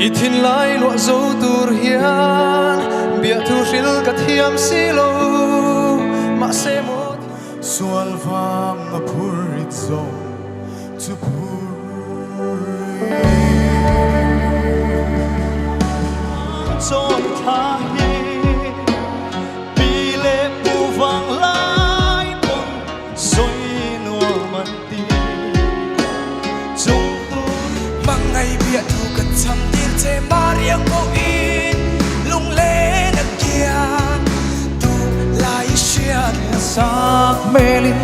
i thin lai lụa dấu tur hian bia thu ril ka thiam si lo ma se mo sual vang a phurit zo chu chọn tha hi pile pu vang lai bom soi nua man ti chung tu mang ngày bia thu cất chăm tin che mariang ko in lung le na kia tu lai xian sak melin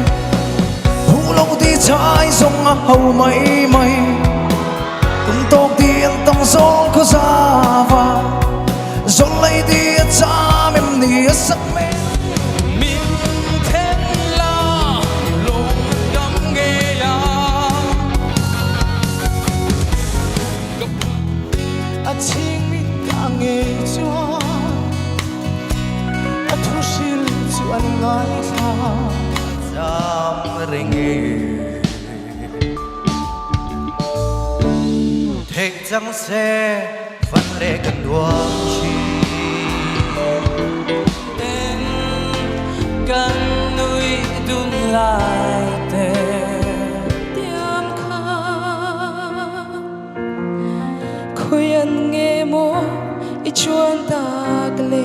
hu lâu đi trái sông hầu mây mây tung tóc tiếng tông gió có ra và gió lấy đi cha mềm nia sắc mê min then la lung gam ge ya a ching mi ka nge chua a thu sil chu an ngai tha jam ringe thek jang se van re kan dua chi em kan nui dun lai te tiam kha khoyan nge mo I chuan tak le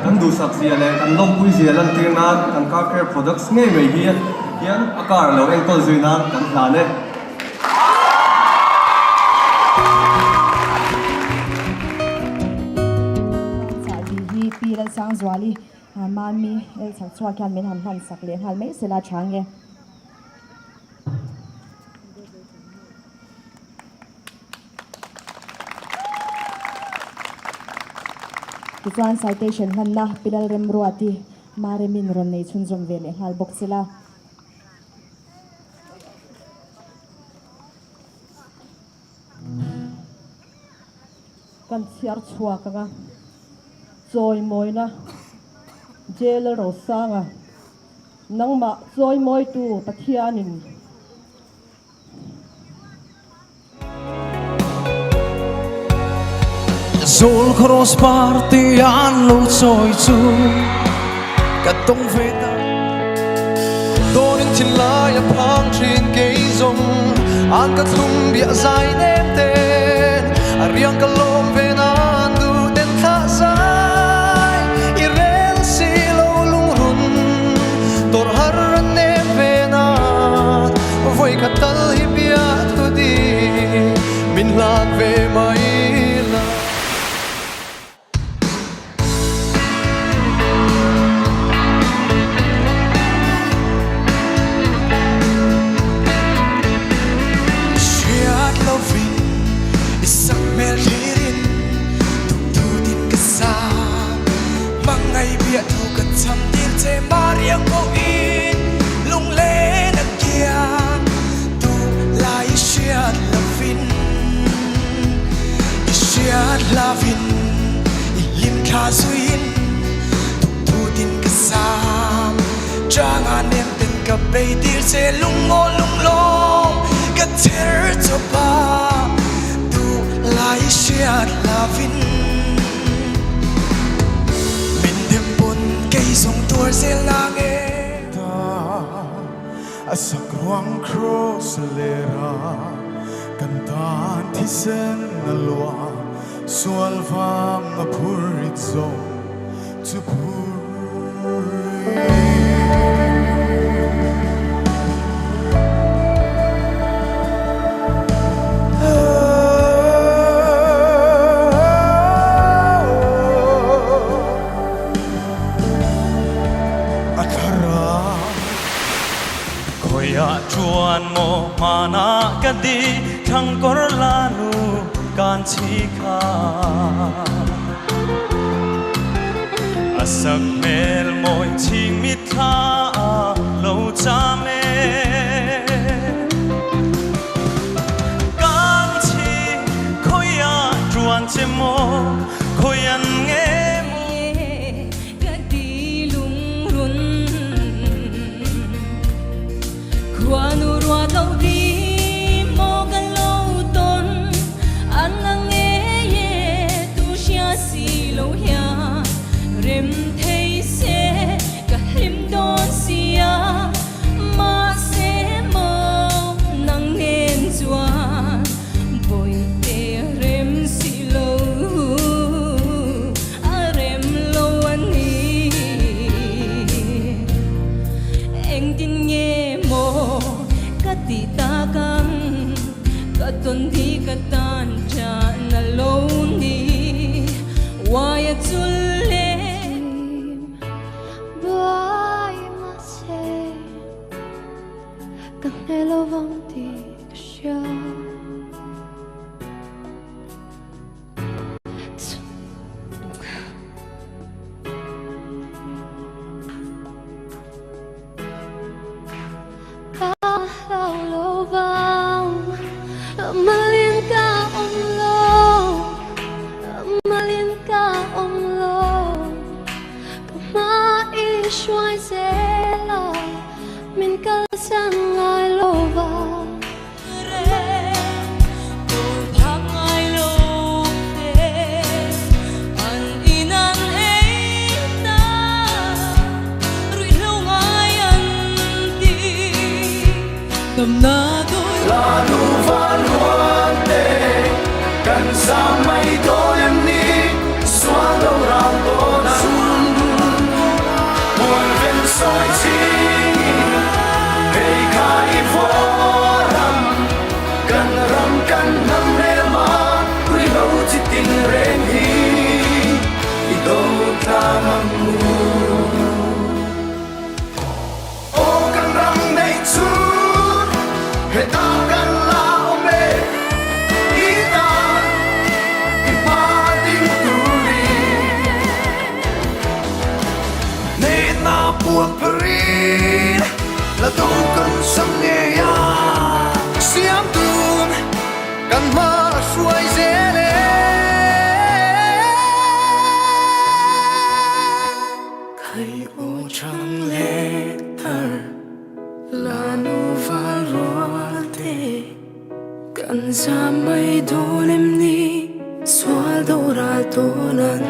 kan du sak sia le kan lom pui sia lan tir na kan car care products nge mai hian akar lo en tol zui na kan hla ne cha di hi pi la sang zwali man mi el chak chwa kyan men han sak le hal mai sela change Tuan citation hanna pilal rem ruati mare min ron nei chun jom vele hal boxila kan chiar chua ka choi moina jail ro sanga nangma choi moi tu pathianin Zol cross party an lo choi chu ka tong ve ta donin chin lai a phang thin ke zong an ka thum bia zai nem ten a riang ka lom ve nan du den tha zai i rel si lo lung run tor har nem ve nan voi ka tal hi bia thu di min lat ve mai la Mariang ko in lung le nagyang tu lai siat lavin ilim kha suin tu tin kasam chang anem tin ka pe tir se lung ngo lung long ka ter cho pa tu lai siat lavin song tua se lang e ta asak ruang cross lera kantan thi sen na lua sual vang a purit zo to chuan mo mana kadi thang kor lanu kan chi kha asak mel moi chi mit tha lo cha me kan chi khoya chuan che mo khoyan nge Quando ruota di mogalo ton anang ye tu sia si lo ya rem thei se ka him don sia ma se mo nang nen chuan boy te rem si lo a rem lo ani eng tin ye ti ta kang ka ton di ka tan cha na lo ni wa ya chul le boy ma se ka hello vang ti ka sha Xoay xe là mình cất sang ai lô vào na tôi là nu van hoan te kan sa mai to em ni xóa đâu rào to na muôn ven soi chi hey khai vô ram kan ram kan nam le ma quy lâu chỉ tình ren hi i đâu ta mang mu o kan ram nei chu he ta kan la o me i ta i pa ding tu ri nei na puan perin la tu kan sam ne ya siam tun kan ma suai zele khai o chang le thar la nu val roate kan sa mai dolem ni swal dora tonan